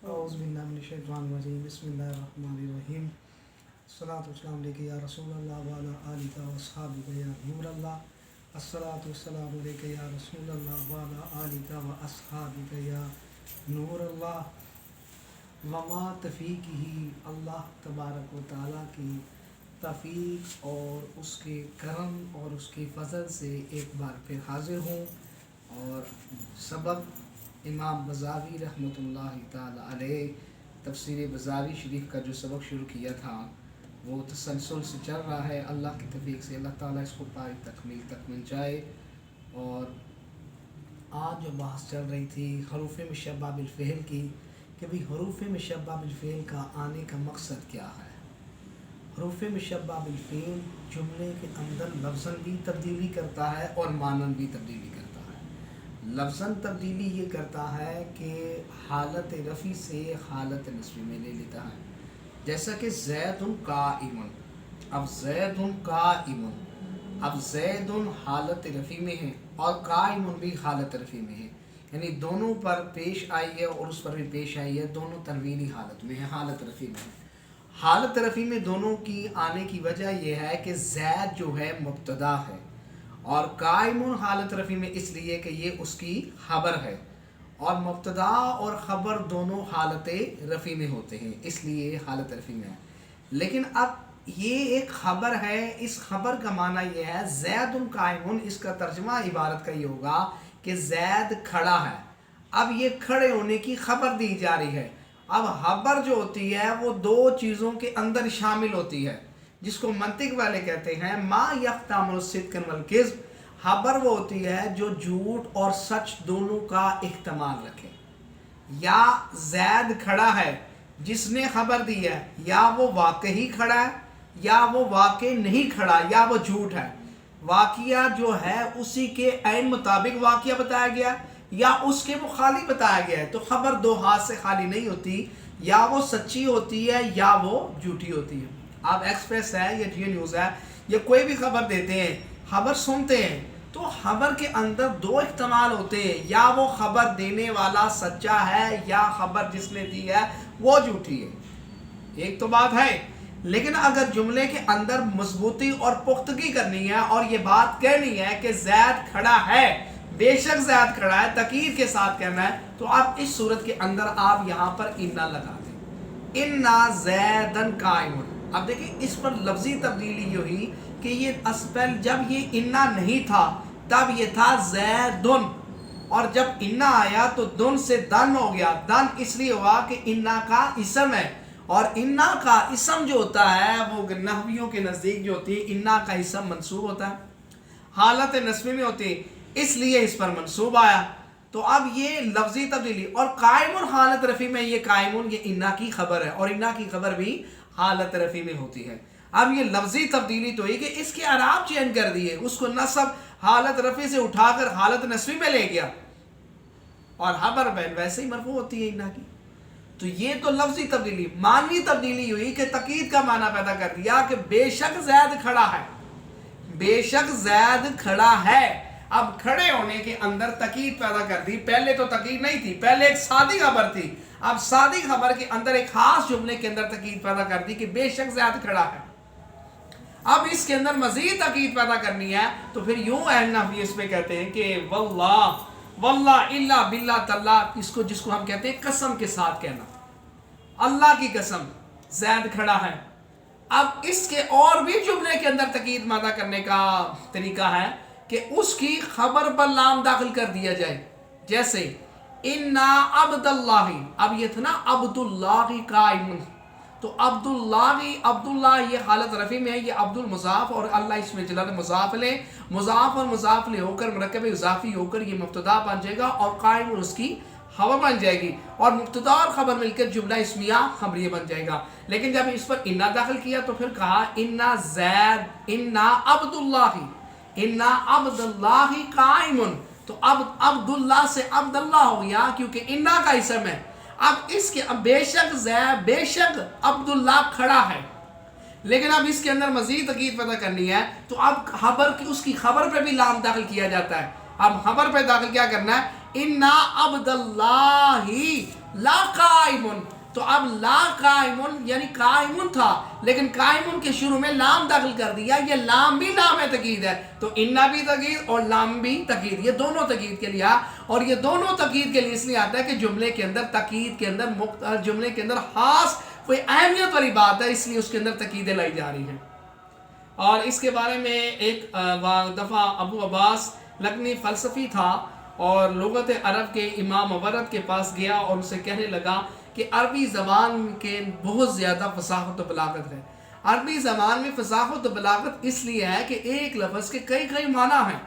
اعوذ باللہ من الشیطان الرجیم بسم اللہ الرحمن الرحیم الصلاۃ والسلام علیک یا رسول اللہ وعلی آلک و اصحابک یا نور اللہ الصلاۃ والسلام علیک یا رسول اللہ وعلی آلک و اصحابک یا نور اللہ وما توفیقہ اللہ تبارک و تعالیٰ کی توفیق اور اس کے کرم اور اس کے فضل سے ایک بار پھر حاضر ہوں اور سبق امام بزاوی رحمۃ اللہ تعالی علیہ تفسیر بزاوی شریف کا جو سبق شروع کیا تھا وہ تسلسل سے چل رہا ہے۔ اللہ کی توفیق سے اللہ تعالیٰ اس کو پاری تکمیل تک پہنچائے۔ اور آج جو بحث چل رہی تھی حروف مشبہ بالفعل کی کہ بھئی حروف مشبہ بالفعل کا آنے کا مقصد کیا ہے۔ حروف مشبہ بالفعل جملے کے اندر لفظاً بھی تبدیلی کرتا ہے اور معناً بھی تبدیلی کرتا ہے۔ لفظاً تبدیلی یہ کرتا ہے کہ حالت رفع سے حالت نصبی میں لے لیتا ہے، جیسا کہ زید قائم، اب زید قائم، اب زید حالت رفع میں ہے اور قائم بھی حالت رفع میں ہے، یعنی دونوں پر پیش آئی ہے اور اس پر بھی پیش آئی ہے، دونوں تنوینی حالت میں ہے، حالت رفع میں ہے۔ حالت رفع میں دونوں کی آنے کی وجہ یہ ہے کہ زید جو ہے مبتدا ہے اور قائم حالت رفع میں اس لیے کہ یہ اس کی خبر ہے، اور مبتدا اور خبر دونوں حالت رفع میں ہوتے ہیں اس لیے حالت رفع میں ہے۔ لیکن اب یہ ایک خبر ہے، اس خبر کا معنی یہ ہے زید قائم، اس کا ترجمہ عبارت کا یہ ہوگا کہ زید کھڑا ہے۔ اب یہ کھڑے ہونے کی خبر دی جا رہی ہے۔ اب خبر جو ہوتی ہے وہ دو چیزوں کے اندر شامل ہوتی ہے، جس کو منطق والے کہتے ہیں ما یحتمل الصدق والکذب۔ خبر وہ ہوتی ہے جو جھوٹ اور سچ دونوں کا احتمال رکھے۔ یا زید کھڑا ہے جس نے خبر دی ہے، یا وہ واقعی کھڑا ہے یا وہ واقع نہیں کھڑا یا وہ جھوٹ ہے۔ واقعہ جو ہے اسی کے عین مطابق واقعہ بتایا گیا یا اس کے مخالف بتایا گیا ہے، تو خبر دو ہاتھ سے خالی نہیں ہوتی، یا وہ سچی ہوتی ہے یا وہ جھوٹی ہوتی ہے۔ آپ ایکسپریس ہے یا جی نیوز ہے یا کوئی بھی خبر دیتے ہیں، خبر سنتے ہیں، تو خبر کے اندر دو احتمال ہوتے ہیں، یا وہ خبر دینے والا سچا ہے یا خبر جس نے دی ہے وہ جھوٹی ہے۔ ایک تو بات ہے، لیکن اگر جملے کے اندر مضبوطی اور پختگی کرنی ہے اور یہ بات کہنی ہے کہ زید کھڑا ہے، بے شک زید کھڑا ہے، تاکید کے ساتھ کہنا ہے، تو آپ اس صورت کے اندر آپ یہاں پر انا لگا دیں، انا زیدن قائم۔ اب دیکھیں اس پر لفظی تبدیلی یہ ہوئی کہ یہ اسپیل جب یہ انا نہیں تھا تب یہ تھا زیدن، اور جب انا آیا تو دن سے دن ہو گیا۔ دن اس لیے ہوا کہ انا کا اسم ہے، اور انا کا اسم جو ہوتا ہے وہ نحویوں کے نزدیک جو ہوتی ہے انا کا اسم منصوب ہوتا ہے، حالت نصبی میں ہوتی ہے، اس لیے اس پر منصوب آیا۔ تو اب یہ لفظی تبدیلی، اور قائم حالت رفع میں یہ قائم یہ انا کی خبر ہے، اور انا کی خبر بھی حالت رفع میں ہوتی ہے۔ اب یہ لفظی تبدیلی تو ہے کہ اس کے اعراب چینج کر دیے، اس کو نصب حالت رفع سے اٹھا کر حالت نصبی میں لے گیا، اور خبر ویسے ہی مرفوع ہوتی ہے انا کی۔ تو یہ تو لفظی تبدیلی۔ معنوی تبدیلی ہوئی کہ تاکید کا معنی پیدا کر دیا کہ بے شک زید کھڑا ہے، بے شک زید کھڑا ہے۔ اب کھڑے ہونے کے اندر تاکید پیدا کر دی، پہلے تو تاکید نہیں تھی، پہلے ایک سادی خبر تھی، اب سادی خبر کے اندر ایک خاص جملے کے اندر تاکید پیدا کر دی کہ بے شک زید کھڑا ہے۔ اب اس کے اندر مزید تاکید پیدا کرنی ہے تو پھر یوں اہل نحوی اس پہ کہتے ہیں کہ واللہ، واللہ الا باللہ تاللہ، جس کو ہم کہتے ہیں قسم کے ساتھ کہنا، اللہ کی قسم زید کھڑا ہے۔ اب اس کے اور بھی جملے کے اندر تاکید پیدا کرنے کا طریقہ ہے کہ اس کی خبر پر لام داخل کر دیا جائے، جیسے انا عبد اللہ، اب یہ تھا نا عبد اللہ قائم، تو عبداللہ یہ حالت رفع میں ہے، یہ عبد المضاف اور اللہ اس میں جلال مضاف لے، مضاف اور مضاف لے ہو کر مرکب اضافی ہو کر یہ مبتدا بن جائے گا، اور قائم اس کی خبر بن جائے گی، اور مبتدا اور خبر مل کر جملہ اسمیہ خبریہ بن جائے گا۔ لیکن جب اس پر انا داخل کیا تو پھر کہا انا زید، انا عبداللہ قائم، تو اب عبداللہ سے عبداللہ ہو گیا کیونکہ انا کا اسم ہے۔ اب اس کے بے شک زید، بے شک عبداللہ کھڑا ہے، لیکن اب اس کے اندر مزید تاکید پیدا کرنی ہے تو اب خبر کی، اس کی خبر پہ بھی لام داخل کیا جاتا ہے۔ اب خبر پہ داخل کیا کرنا ہے، انا عبداللہ لا قائم، تو اب لا قائمن یعنی قائمن تھا لیکن قائمن کے شروع میں لام داخل کر دیا، یہ لام بھی لام تقید ہے، تو انا بھی تقید اور لام بھی تقید، یہ دونوں تقید کے لیے، اور یہ دونوں تقید کے لیے اس لیے آتا ہے کہ جملے کے اندر تقید کے اندر جملے کے اندر خاص کوئی اہمیت والی بات ہے، اس لیے اس کے اندر تقیدیں لائی جا رہی ہیں۔ اور اس کے بارے میں ایک دفعہ ابو عباس لکنی فلسفی تھا اور لغت عرب کے امام مبرد کے پاس گیا اور ان سے کہنے لگا کہ عربی زبان کے بہت زیادہ فصاحت و بلاغت ہے۔ عربی زبان میں فصاحت و بلاغت اس لیے ہے کہ ایک لفظ کے کئی معنی ہیں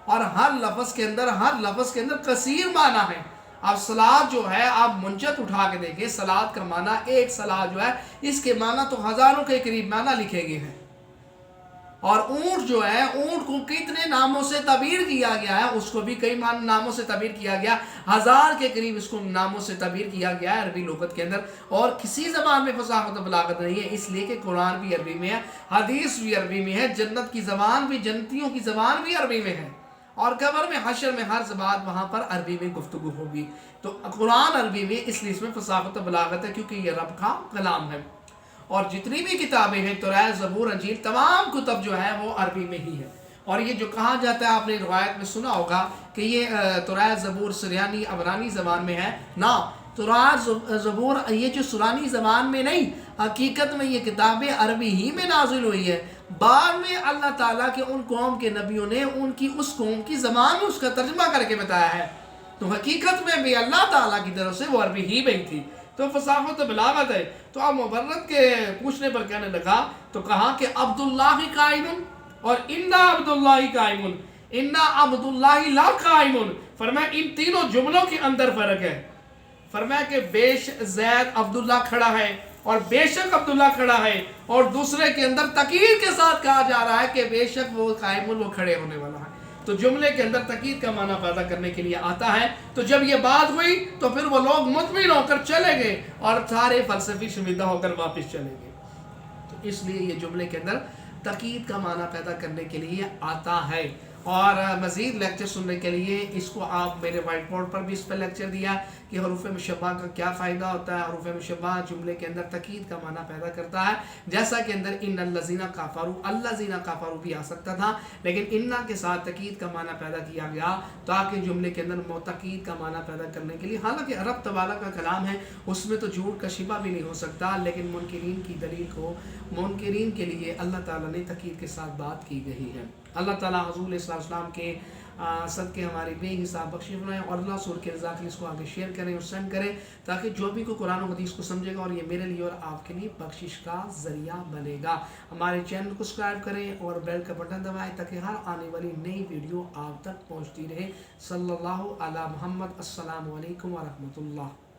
اور ہر لفظ کے اندر کثیر معنی ہیں۔ اب صلاۃ جو ہے آپ منجت اٹھا کے دیکھیں، صلاۃ کا معنی ایک صلاۃ جو ہے اس کے معنی تو ہزاروں کے قریب معنی لکھے گئے ہیں، اور اونٹ جو ہے اونٹ کو کتنے ناموں سے تعبیر کیا گیا ہے، اس کو بھی کئی ناموں سے تعبیر کیا گیا، 1000 کے قریب اس کو ناموں سے تعبیر کیا گیا ہے عربی لغت کے اندر، اور کسی زبان میں فصاحت و بلاغت نہیں ہے، اس لیے کہ قرآن بھی عربی میں ہے، حدیث بھی عربی میں ہے، جنت کی زبان بھی، جنتیوں کی زبان بھی عربی میں ہے، اور قبر میں حشر میں ہر زبان وہاں پر عربی میں گفتگو ہوگی، تو قرآن عربی میں، اس لیے اس میں فصاحت و بلاغت ہے کیونکہ یہ رب کا کلام ہے۔ اور جتنی بھی کتابیں ہیں توراۃ، زبور، انجیل، تمام کتب جو ہے وہ عربی میں ہی ہے، اور یہ جو کہا جاتا ہے آپ نے روایت میں سنا ہوگا کہ یہ توراۃ، زبور سریانی عبرانی زبان میں ہے، نہ، توراۃ، زبور یہ جو سرانی زبان میں نہیں، حقیقت میں یہ کتابیں عربی ہی میں نازل ہوئی ہے، بعد میں اللہ تعالیٰ کے ان قوم کے نبیوں نے ان کی اس قوم کی زبان میں اس کا ترجمہ کر کے بتایا ہے، تو حقیقت میں بھی اللہ تعالیٰ کی طرف سے وہ عربی ہی میں تھی، تو فصاحت و بلاغت ہے۔ تو اب مبرد کے پوچھنے پر کہنے لگا تو کہا کہ عبداللہ قائمن اور انا عبداللہ قائمن، انا عبداللہ لا قائمن، فرمایا ان تینوں جملوں کے اندر فرق ہے، فرمایا کہ زید عبداللہ کھڑا ہے اور بے شک عبداللہ کھڑا ہے، اور دوسرے کے اندر تقید کے ساتھ کہا جا رہا ہے کہ بے شک وہ قائمن، وہ کھڑے ہونے والا ہے، تو جملے کے اندر تقید کا معنی پیدا کرنے کے لیے آتا ہے۔ تو جب یہ بات ہوئی تو پھر وہ لوگ مطمئن ہو کر چلے گئے اور سارے فلسفی شمیدہ ہو کر واپس چلے گئے، تو اس لیے یہ جملے کے اندر تقید کا معنی پیدا کرنے کے لیے آتا ہے۔ اور مزید لیکچر سننے کے لیے اس کو آپ میرے وائٹ بورڈ پر بھی اس پہ لیکچر دیا کہ حروف مشبہ کا کیا فائدہ ہوتا ہے، حروف مشبہ جملے کے اندر تقید کا معنی پیدا کرتا ہے، جیسا کہ اندر ان الذین کفروا، الذین کفروا بھی آ سکتا تھا، لیکن انا کے ساتھ تقید کا معنی پیدا کیا گیا تاکہ جملے کے اندر تقید کا معنی پیدا کرنے کے لیے، حالانکہ عرب تبارک کا کلام ہے اس میں تو جھوٹ کا شبہ بھی نہیں ہو سکتا، لیکن منکرین کی دلیل کو، منکرین کے لیے اللہ تعالیٰ نے تقید کے ساتھ بات کی گئی ہے۔ اللہ تعالیٰ حضور علیہ السلام کے صدقے ہماری بے حساب بخشش بنائیں، اور اللہ سور کے رضا کے لیے اس کو آگے شیئر کریں اور سینڈ کریں تاکہ جو بھی کوئی قرآن و حدیث کو سمجھے گا اور یہ میرے لیے اور آپ کے لیے بخشش کا ذریعہ بنے گا۔ ہمارے چینل کو سبسکرائب کریں اور بیل کا بٹن دبائیں تاکہ ہر آنے والی نئی ویڈیو آپ تک پہنچتی رہے۔ صلی اللہ علی محمد۔ السلام علیکم ورحمۃ اللہ۔